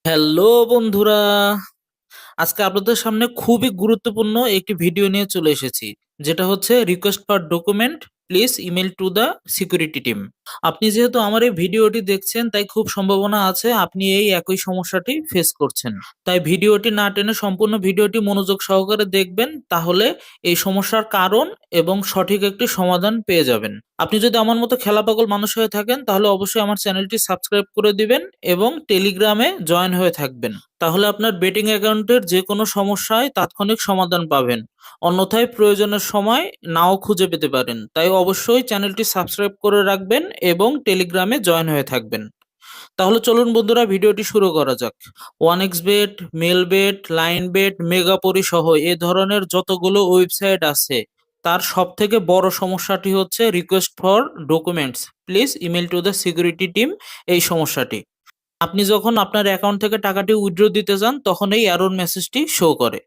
Hello বন্ধুরা, আজকে আপনাদের সামনে খুবই গুরুত্বপূর্ণ একটি ভিডিও নিয়ে চলে এসেছি, যেটা হচ্ছে request for document please email to the security team. আপনি যেহেতু আমার এই ভিডিওটি দেখছেন, তাই খুব সম্ভাবনা আছে আপনি এই একই সমস্যাটি ফেস করছেন। তাই ভিডিওটি না টেনে সম্পূর্ণ ভিডিওটি মনোযোগ সহকারে দেখবেন, তাহলে এই সমস্যার কারণ এবং সঠিক একটি সমাধান পেয়ে যাবেন। আপনি যদি আমার মতো খেলা পাগল মানুষ হয়ে থাকেন, তাহলে অবশ্যই আমার চ্যানেলটি সাবস্ক্রাইব করে দিবেন এবং টেলিগ্রামে জয়েন হয়ে থাকবেন। তাহলে আপনার বেটিং অ্যাকাউন্টের যে কোনো সমস্যায় তাৎক্ষণিক সমাধান পাবেন। অন্যথায় প্রয়োজনের সময় নাও খুঁজে পেতে পারেন। তাই অবশ্যই চ্যানেলটি সাবস্ক্রাইব করে রাখবেন এবং টেলিগ্রামে জয়েন হয়ে থাকবেন। তাহলে চলুন বন্ধুরা, ভিডিওটি শুরু করা যাক। One X bet, Melbet, line bet, Megapari সহ এ ধরনের যতগুলো ওয়েবসাইট আছে, তার সব থেকে বড় সমস্যাটি হচ্ছে request for documents please email to the security team. এই সমস্যাটি আপনি যখন আপনার অ্যাকাউন্ট থেকে টাকাটি উইথড্র দিতে যান, তখন এই এরর মেসেজটি শো করে।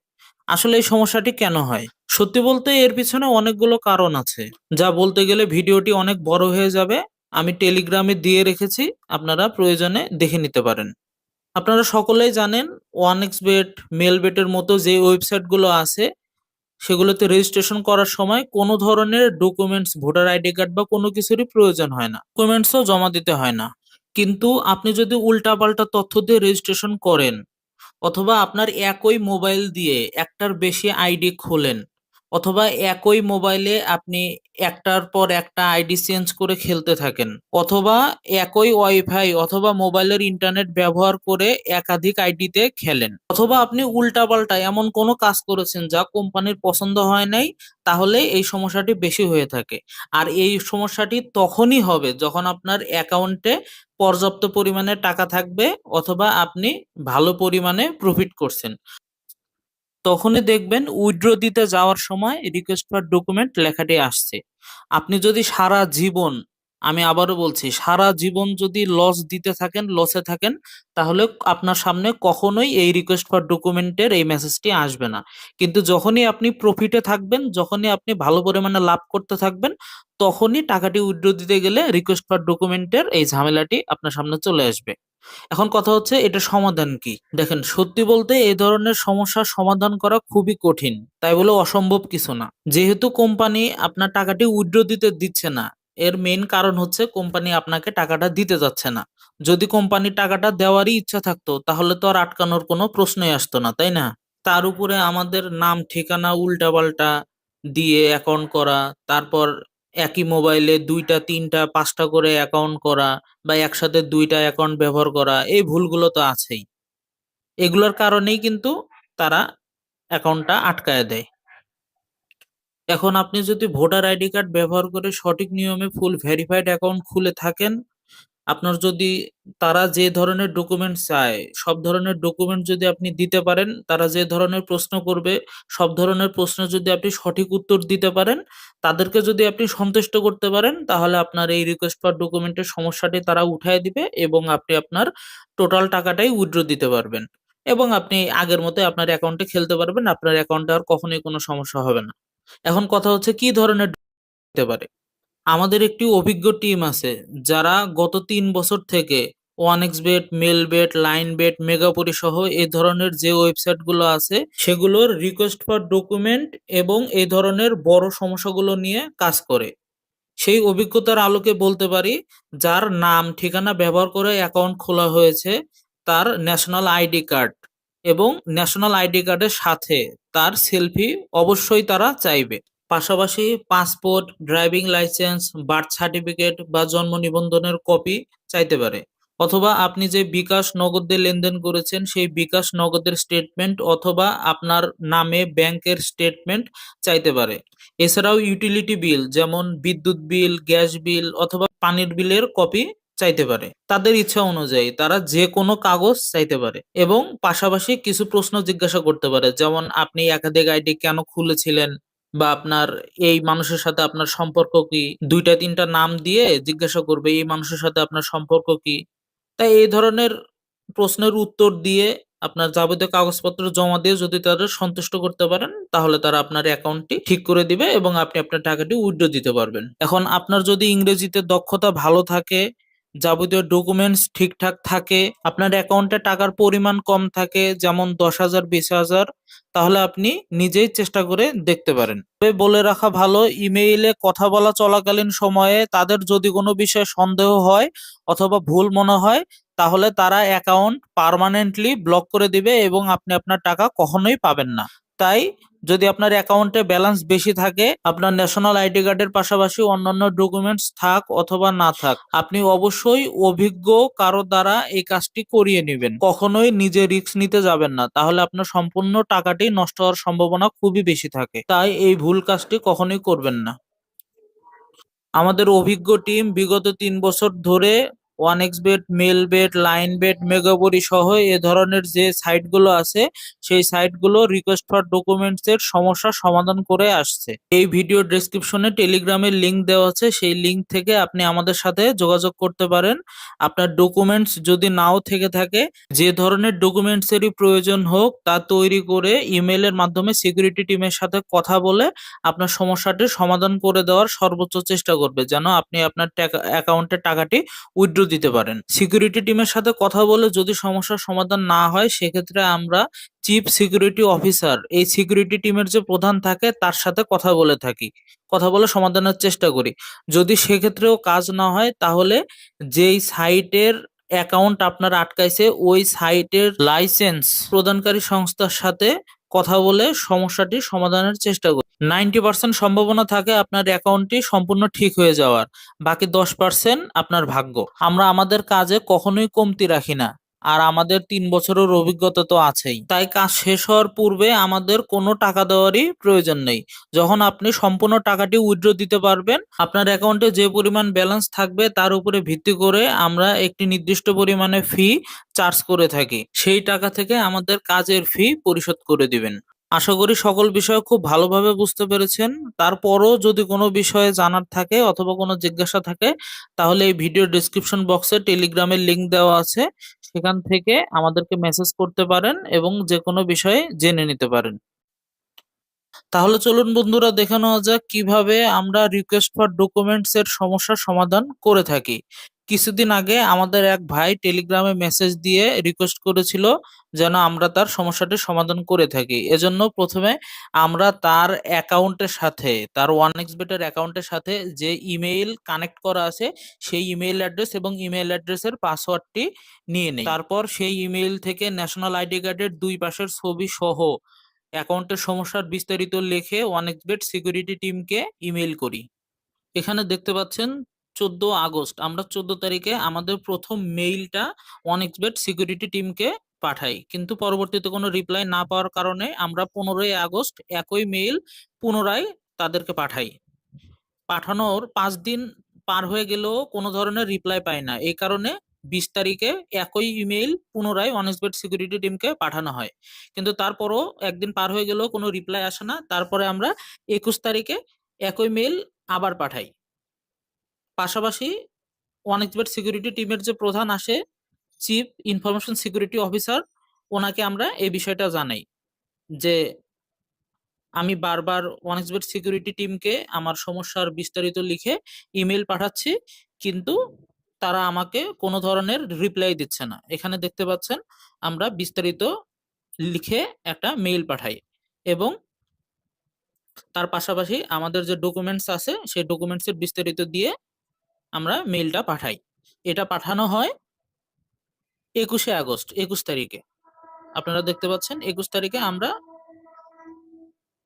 আসলে এই সমস্যাটি কেন হয়? সত্যি বলতে এর পিছনে অনেকগুলো কারণ আছে, যা বলতে গেলে ভিডিওটি অনেক বড় হয়ে যাবে। আমি টেলিগ্রামে দিয়ে রেখেছি, আপনারা প্রয়োজনে দেখে নিতে পারেন। আপনারা সকলেই জানেন, ওয়ান এক্স বেট, মেল বেটের মতো যে ওয়েবসাইটগুলো আছে, সেগুলোতে রেজিস্ট্রেশন করার সময় কোনো ধরনের ডকুমেন্টস, ভোটার আইডি কার্ড বা কোনো কিছুরই প্রয়োজন হয় না, ডকুমেন্টসও জমা দিতে হয় না। কিন্তু আপনি যদি উল্টাপাল্টা তথ্য দিয়ে রেজিস্ট্রেশন করেন, অথবা আপনার একই মোবাইল দিয়ে একটার বেশি আইডি খোলেন, অথবা একই মোবাইলে আপনি একটার পর একটা আইডি চেঞ্জ করে খেলতে থাকেন, অথবা একই ওয়াইফাই অথবা মোবাইলের ইন্টারনেট ব্যবহার করে একাধিক আইডিতে খেলেন, অথবা আপনি উল্টাপাল্টা এমন কোনো কাজ করেছেন যা কোম্পানির পছন্দ হয় নাই, তাহলে এই সমস্যাটি বেশি হয়ে থাকে। আর এই সমস্যাটি তখনই হবে যখন আপনার অ্যাকাউন্টে পর্যাপ্ত পরিমাণে টাকা থাকবে, অথবা আপনি ভালো পরিমাণে প্রফিট করছেন। তখনই দেখবেন উইথড্র দিতে যাওয়ার সময় রিকোয়েস্ট ফর ডকুমেন্ট লেখাটি আসছে। আপনি যদি সারা জীবন, আমি আবারও বলছি, সারা জীবন যদি লস দিতে থাকেন, লসে থাকেন, তাহলে আপনার সামনে কখনোই এই রিকোয়েস্ট ফর ডকুমেন্টের এই মেসেজটি আসবে না। কিন্তু যখনই আপনি প্রফিটে থাকবেন, যখনই আপনি ভালো পরিমাণে লাভ করতে থাকবেন, তখনই টাকাটি উইথড্র দিতে গেলে রিকোয়েস্ট ফর ডকুমেন্টের এই ঝামেলাটি আপনার সামনে চলে আসবে। এখন কথা হচ্ছে, এটা সমাধান কি? দেখেন, সত্যি বলতে এই ধরনের সমস্যার সমাধান করা খুবই কঠিন, তাই বলে অসম্ভব কিছু না। যেহেতু কোম্পানি আপনার টাকাটি উইথড্র দিতে দিচ্ছে না, এর মেইন কারণ হচ্ছে কোম্পানি আপনাকে টাকাটা দিতে যাচ্ছে না। যদি কোম্পানির টাকাটা দেওয়ারই ইচ্ছা থাকতো, তাহলে তো আর আটকানোর কোনো প্রশ্নই আসতো না, তাই না? তার উপরে আমাদের নাম ঠিকানা উল্টাপাল্টা দিয়ে অ্যাকাউন্ট করা, তারপর একই মোবাইলে দুইটা তিনটা পাঁচটা করে অ্যাকাউন্ট করা, বা একসাথে দুইটা অ্যাকাউন্ট ব্যবহার করা, এই ভুলগুলো তো আছেই। এগুলোর কারণেই কিন্তু তারা অ্যাকাউন্টটা আটকায় দেয়। এখন আপনি যদি ভোটার আইডি কার্ড ব্যবহার করে সঠিক নিয়মে ফুল ভেরিফাইড অ্যাকাউন্ট খুলে থাকেন, আপনার যদি তারা যে ধরনের ডকুমেন্ট চায়, সব ধরনের ডকুমেন্ট যদি আপনি দিতে পারেন, তারা যে ধরনের প্রশ্ন করবে, সব ধরনের প্রশ্নের যদি আপনি সঠিক উত্তর দিতে পারেন, তাদেরকে যদি আপনি সন্তুষ্ট করতে পারেন, তাহলে আপনার এই রিকোয়েস্ট ফর ডকুমেন্টের সমস্যাটি তারা উঠায় দিবে এবং আপনি আপনার টোটাল টাকাটাই উইথড্র দিতে পারবেন। এবং আপনি আগের মতো আপনার অ্যাকাউন্টে খেলতে পারবেন, আপনার অ্যাকাউন্টে আর কখনোই কোনো সমস্যা হবে না। এখন কথা হচ্ছে, কি ধরনের হতে পারে? আমাদের একটি অভিজ্ঞ টিম আছে, যারা গত ৩ বছর থেকে ওয়ানএক্সবেট, মেলবেট, লাইনবেট, মেগাপরি সহ এই ধরনের যে ওয়েবসাইটগুলো আছে, সেগুলোর রিকোয়েস্ট ফর ডকুমেন্ট এবং এই ধরনের বড় সমস্যাগুলো নিয়ে কাজ করে। সেই অভিজ্ঞতার আলোকে বলতে পারি, যার নাম ঠিকানা ব্যবহার করে অ্যাকাউন্ট খোলা হয়েছে, তার ন্যাশনাল আইডি কার্ড এবং ন্যাশনাল আইডি কার্ডের সাথে তার সেলফি অবশ্যই তারা চাইবে। পাশাপাশি passport, driving licence, birth certificate বা জন্ম নিবন্ধনের কপি চাইতে পারে। অথবা আপনি যে বিকাশ নগদে লেনদেন করেছেন, সেই বিকাশ নগদের স্টেটমেন্ট অথবা আপনার নামে ব্যাংকের স্টেটমেন্ট চাইতে পারে। এছাড়াও ইউটিলিটি বিল, যেমন বিদ্যুৎ বিল, গ্যাস বিল অথবা পানির বিলের কপি চাইতে পারে। তাদের ইচ্ছা অনুযায়ী তারা যে কোনো কাগজ চাইতে পারে এবং পাশাপাশি কিছু প্রশ্ন জিজ্ঞাসা করতে পারে, যেমন আপনি একাধিক আইডি কেন খুলেছিলেন, বা আপনার এই মানুষের সাথে আপনার সম্পর্ক কি। দুইটা তিনটা নাম দিয়ে জিজ্ঞাসা করবে, এই মানুষের সাথে আপনার সম্পর্ক কি। তাই এই ধরনের প্রশ্নের উত্তর দিয়ে আপনার যাবতীয় কাগজপত্র জমা দিয়ে যদি তাদের সন্তুষ্ট করতে পারেন, তাহলে তারা আপনার অ্যাকাউন্টটি ঠিক করে দিবে এবং আপনি আপনার টাকাটি উইথড্র দিতে পারবেন। এখন আপনার যদি ইংরেজিতে দক্ষতা ভালো থাকে, যাবতীয় ডকুমেন্টস ঠিকঠাক থাকে, আপনার অ্যাকাউন্টে টাকার পরিমাণ কম থাকে, যেমন 10,000 20,000, তাহলে আপনি নিজেই চেষ্টা করে দেখতে পারেন। তবে বলে রাখা ভালো, ইমেইলে কথা বলা চলাকালীন সময়ে তাদের যদি কোনো বিষয়ে সন্দেহ হয় অথবা ভুল মনে হয়, তাহলে তারা অ্যাকাউন্ট পার্মানেন্টলি ব্লক করে দিবে এবং আপনি আপনার টাকা কখনোই পাবেন না। তাই যদি আপনার অ্যাকাউন্টে ব্যালেন্স বেশি থাকে, আপনার ন্যাশনাল আইডি কার্ডের পাশাপাশি অন্যান্য ডকুমেন্টস থাক অথবা না থাক, আপনি অবশ্যই অভিজ্ঞ কারো দ্বারা এই কাজটি করিয়ে নেবেন। কখনোই নিজে রিস্ক নিতে যাবেন না, তাহলে আপনার সম্পূর্ণ টাকাটি নষ্ট হওয়ার সম্ভাবনা খুবই বেশি থাকে। তাই এই ভুল কাজটি কখনোই করবেন না। আমাদের অভিজ্ঞ টিম বিগত 3 বছর ধরে ওয়ানএক্সবেট, মেলবেট, লাইনবেট, মেগাবরি সহ এ ধরনের যে সাইটগুলো আছে সেই সাইটগুলো রিকোয়েস্ট ফর ডকুমেন্টস এর সমস্যা সমাধান করে আসছে। এই ভিডিও ডেসক্রিপশনে টেলিগ্রামের লিংক দেওয়া আছে, সেই লিংক থেকে আপনি আমাদের সাথে যোগাযোগ করতে পারেন। আপনার ডকুমেন্টস যদি নাও থেকে থাকে, যে ধরনের ডকুমেন্টসেরই প্রয়োজন হোক তা তৈরি করে ইমেলের মাধ্যমে সিকিউরিটি টিমের সাথে কথা বলে আপনার সমস্যাটির সমাধান করে দেওয়ার সর্বোচ্চ চেষ্টা করবে, যেন আপনি আপনার অ্যাকাউন্টে টাকাটি উইথড্র দিতে পারেন। সিকিউরিটি টিমের সাথে কথা বলে যদি সমস্যার সমাধান না হয়, সেক্ষেত্রে আমরা চিফ সিকিউরিটি অফিসার, এই সিকিউরিটি টিমের যে প্রধান থাকে তার সাথে কথা বলে থাকি, কথা বলে সমাধানের চেষ্টা করি। যদি সেক্ষেত্রেও কাজ না হয়, তাহলে যেই সাইটের অ্যাকাউন্ট আপনার আটকাইছে ওই সাইটের লাইসেন্স প্রদানকারী সংস্থার সাথে কথা বলে সমস্যাটি সমাধানের চেষ্টা করি। 90% সম্ভাবনা থাকে আপনার অ্যাকাউন্টটি সম্পূর্ণ ঠিক হয়ে যাওয়ার, বাকি 10% আপনার ভাগ্য। আমরা আমাদের কাজে কখনোই কমতি রাখি না, আর আমাদের 3 বছরের অভিজ্ঞতা তো আছেই। তাই কাজ শেষ হওয়ার পূর্বে আমাদের কোনো টাকা দেওয়ারই প্রয়োজন নেই। যখন আপনি সম্পূর্ণ টাকাটি উইথড্র দিতে পারবেন, আপনার অ্যাকাউন্টে যে পরিমাণ ব্যালেন্স থাকবে তার উপরে ভিত্তি করে আমরা একটি নির্দিষ্ট পরিমাণে ফি চার্জ করে থাকি। সেই টাকা থেকে আমাদের কাজের ফি পরিশোধ করে দিবেন। আশা করি সকল বিষয় খুব ভালোভাবে বুঝতে পেরেছেন। তারপরও যদি কোনো বিষয়ে জানার থাকে অথবা কোনো জিজ্ঞাসা থাকে, তাহলে এই ভিডিও ডেসক্রিপশন বক্সে টেলিগ্রামের লিংক দেওয়া আছে, সেখান থেকে আমাদেরকে মেসেজ করতে পারেন এবং যে কোনো বিষয়ে জেনে নিতে পারেন। তাহলে চলুন বন্ধুরা, দেখে নেওয়া যাক কিভাবে আমরা রিকোয়েস্ট ফর ডকুমেন্টস এর সমস্যার সমাধান করে থাকি। কিছুদিন আগে আমাদের এক ভাই টেলিগ্রামে মেসেজ দিয়ে রিকোয়েস্ট করেছিল যেন আমরা তার সমস্যাটির সমাধান করে থাকি। এজন্য প্রথমে আমরা তার অ্যাকাউন্টের সাথে, তার ওয়ানএক্সবেটের অ্যাকাউন্টের সাথে যে ইমেইল কানেক্ট করা আছে সেই ইমেইল অ্যাড্রেস এবং ইমেইল অ্যাড্রেসের পাসওয়ার্ডটি নিয়ে নেই। তারপর সেই ইমেইল থেকে ন্যাশনাল আইডি কার্ডের দুই পাশের ছবি সহ অ্যাকাউন্টের সমস্যার বিস্তারিত লিখে ওয়ানএক্সবেট সিকিউরিটি টিমকে ইমেইল করি। এখানে দেখতে পাচ্ছেন 14 আগস্ট, আমরা 14 তারিখে আমাদের প্রথম মেইলটা ওয়ানএক্সবেট সিকিউরিটি টিমকে পাঠাই, কিন্তু পরবর্তীতে কোনো রিপ্লাই না পাওয়ার কারণে আমরা 15 আগস্ট একই মেইল পুনরায় তাদেরকে পাঠাই। পাঠানোর 5 দিন পার হয়ে গেলেও কোনো ধরনের রিপ্লাই পাই না। এই কারণে 20 তারিখে একই ইমেইল পুনরায় অনএক্সপেক্ট সিকিউরিটি টিমকে পাঠানো হয়, কিন্তু তারপরও একদিন পার হয়ে গেলেও কোনো রিপ্লাই আসে না। তারপরে আমরা 21 তারিখে একই মেইল আবার পাঠাই। পাশাপাশি অনএক্সপেক্ট সিকিউরিটি টিমের যে প্রধান আসে, চিফ ইনফরমেশন সিকিউরিটি অফিসার, ওনাকে আমরা এই বিষয়টা জানাই যে আমি বারবার ওয়ানএক্সবেট সিকিউরিটি টিমকে আমার সমস্যার বিস্তারিত লিখে ইমেল পাঠাচ্ছি, কিন্তু তারা আমাকে কোনো ধরনের রিপ্লাই দিচ্ছে না। এখানে দেখতে পাচ্ছেন আমরা বিস্তারিত লিখে একটা মেইল পাঠাই এবং তার পাশাপাশি আমাদের যে ডকুমেন্টস আছে সেই ডকুমেন্টসের বিস্তারিত দিয়ে আমরা মেইলটা পাঠাই। এটা পাঠানো হয় 21 আগস্ট, 21 তারিখে। আপনারা দেখতে পাচ্ছেন 21 তারিখে আমরা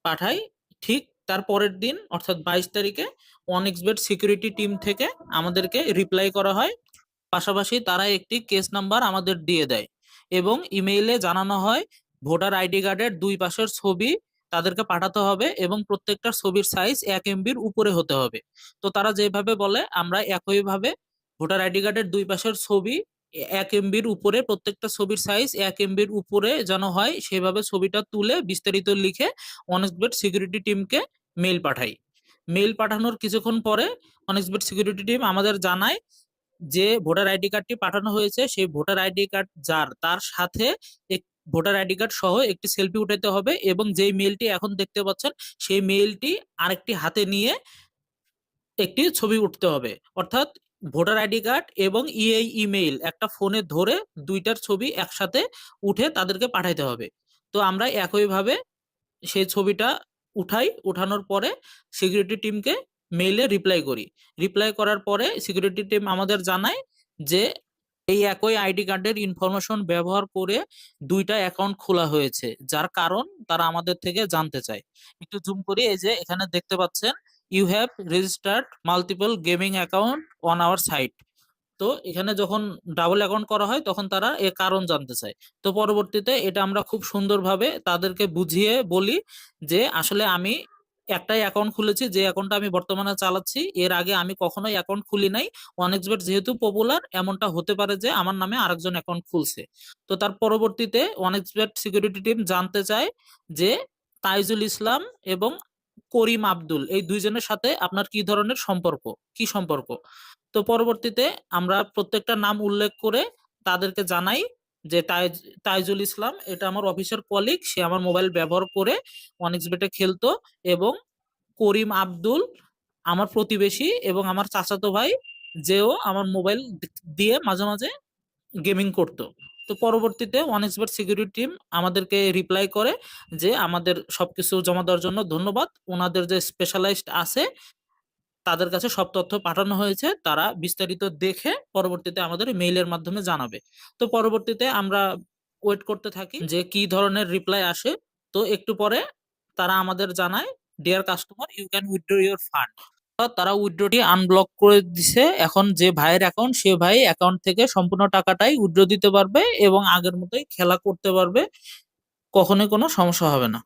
পাঠাই। ঠিক তার পরের দিন অর্থাৎ 22 তারিখে অনএক্সবেট সিকিউরিটি টিম থেকে আমাদেরকে রিপ্লাই করা হয়। পাশাপাশি তারা একটি কেস নাম্বার আমাদের দিয়ে দেয় এবং ইমেইলে জানানো হয় ভোটার আইডি কার্ডের দুই পাশের ছবি তাদেরকে পাঠাতে হবে এবং প্রত্যেকটা ছবির সাইজ 1 MBর উপরে হতে হবে। তো তারা যেভাবে বলে আমরা একইভাবে ভোটার আইডি কার্ডের দুই পাশের ছবি 1 MBর উপরে, প্রত্যেকটা ছবির সাইজ 1 MBর উপরে যেন হয় সেভাবে ছবিটা তুলে বিস্তারিত লিখে অনেক্সবেট সিকিউরিটি টিমকে মেইল পাঠাই। মেইল পাঠানোর কিছুক্ষণ পরে অনেক্সবেট সিকিউরিটি টিম আমাদের জানায় যে ভোটার আইডি কার্ডটি পাঠানো হয়েছে, সেই ভোটার আইডি কার্ড যার তার সাথে ভোটার আইডি কার্ড সহ একটি সেলফি উঠাতে হবে এবং যেই মেইলটি এখন দেখতে পাচ্ছেন সেই মেইলটি আরেকটি হাতে নিয়ে একটি ছবি উঠতে হবে। অর্থাৎ ভোটার আইডি কার্ড এবং ইমেইল একটা ফোনে ধরে দুইটার ছবি একসাথে উঠে তাদেরকে পাঠাইতে হবে। তো আমরা একইভাবে সেই ছবিটা উঠানোর পরে সিকিউরিটি টিমকে মেইলে রিপ্লাই করি। রিপ্লাই করার পরে সিকিউরিটি টিম আমাদের জানায় যে এই একই আইডি কার্ডের ইনফরমেশন ব্যবহার করে দুইটা অ্যাকাউন্ট খোলা হয়েছে, যার কারণ তারা আমাদের থেকে জানতে চায়। একটু জুম করি, এই যে এখানে দেখতে পাচ্ছেন, you have registered multiple gaming account on our site. তো এখানে যখন ডাবল অ্যাকাউন্ট করা হয় তখন তারা এর কারণ জানতে চায়। তো পরবর্তীতে এটা আমরা খুব সুন্দরভাবে তাদেরকে বুঝিয়ে বলি যে আসলে আমি একটাই অ্যাকাউন্ট খুলেছি, যে অ্যাকাউন্টটা আমি বর্তমানে চালাচ্ছি, এর আগে আমি কখনোই অ্যাকাউন্ট খুলি নাই। অনেক্সবেট যেহেতু পপুলার, এমনটা হতে পারে যে আমার নামে আরেকজন অ্যাকাউন্ট খুলছে। তো তার পরবর্তীতে অনেক্সবেট সিকিউরিটি টিম জানতে চায় যে তাইজুল ইসলাম এবং করিম আব্দুল এই দুইজনের সাথে আপনার কি ধরনের সম্পর্ক, কি সম্পর্ক। তো পরবর্তীতে আমরা প্রত্যেকটা নাম উল্লেখ করে তাদেরকে জানাই যে তাইজুল ইসলাম এটা আমার অফিসের কলিগ, সে আমার মোবাইল ব্যবহার করে অনেক্সবেটে খেলতো, এবং করিম আব্দুল আমার প্রতিবেশী এবং আমার চাচাতো ভাই, যেও আমার মোবাইল দিয়ে মাঝে মাঝে গেমিং করতো। তো পরবর্তীতে ওয়ানএক্সবেট সিকিউরিটি টিম আমাদেরকে রিপ্লাই করে যে আমাদের সবকিছু জমা দেওয়ার জন্য ধন্যবাদ, ওনাদের যে স্পেশালাইজড আছে তাদের কাছে সব তথ্য পাঠানো হয়েছে, তারা বিস্তারিত দেখে পরবর্তীতে আমাদের মেইলের মাধ্যমে জানাবে। তো পরবর্তীতে আমরা ওয়েট করতে থাকি যে কি ধরনের রিপ্লাই আসে। তো একটু পরে তারা আমাদের জানায়, dear customer, you can withdraw your fund. তারা উইথড্রটি আনব্লক করে দিছে। এখন যে ভাইয়ের অ্যাকাউন্ট, সে ভাই অ্যাকাউন্ট থেকে সম্পূর্ণ টাকাটাই উইথড্র দিতে পারবে এবং আগের মতোই খেলা করতে পারবে, কখনোই কোনো সমস্যা হবে না।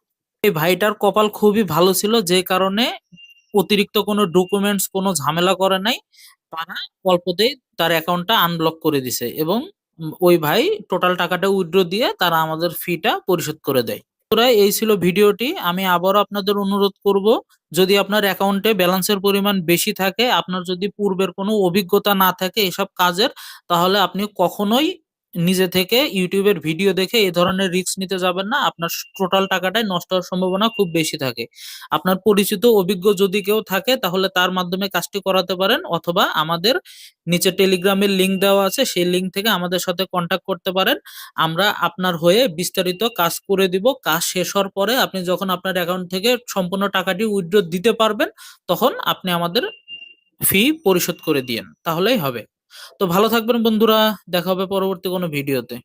এই ভাইটার কপাল খুবই ভালো ছিল, যে কারণে অতিরিক্ত কোনো ডকুমেন্টস, কোনো ঝামেলা করে নাই, তারা অল্পতেই তার অ্যাকাউন্টটা আনব্লক করে দিছে এবং ওই ভাই টোটাল টাকাটা উইথড্র দিয়ে তারা আমাদের ফিটা পরিশোধ করে দেয়। বন্ধুরা, এই ছিল ভিডিওটি। আমি আবারও আপনাদের অনুরোধ করব, যদি আপনার অ্যাকাউন্টে ব্যালেন্সের পরিমাণ বেশি থাকে, আপনার যদি পূর্বের কোনো অভিজ্ঞতা না থাকে এসব কাজের, তাহলে আপনি কখনোই নিজে থেকে ইউটিউবের ভিডিও দেখে এ ধরনের রিস্ক নিতে যাবেন না। আপনার টোটাল টাকাটাই নষ্ট হওয়ার সম্ভাবনা খুব বেশি থাকে। আপনার পরিচিত অভিজ্ঞ যদি কেউ থাকে তাহলে তার মাধ্যমে কাজটি করাতে পারেন, অথবা আমাদের নিচে টেলিগ্রামের লিংক দেওয়া আছে, সেই লিংক থেকে আমাদের সাথে কন্ট্যাক্ট করতে পারেন। আমরা আপনার হয়ে বিস্তারিত কাজ করে দিব। কাজ শেষ হওয়ার পরে আপনি যখন আপনার অ্যাকাউন্ট থেকে সম্পূর্ণ টাকাটি উইথড্র দিতে পারবেন, তখন আপনি আমাদের ফি পরিশোধ করে দিয়েন, তাহলেই হবে। তো ভালো থাকবেন বন্ধুরা, দেখা হবে পরবর্তী কোনো ভিডিওতে।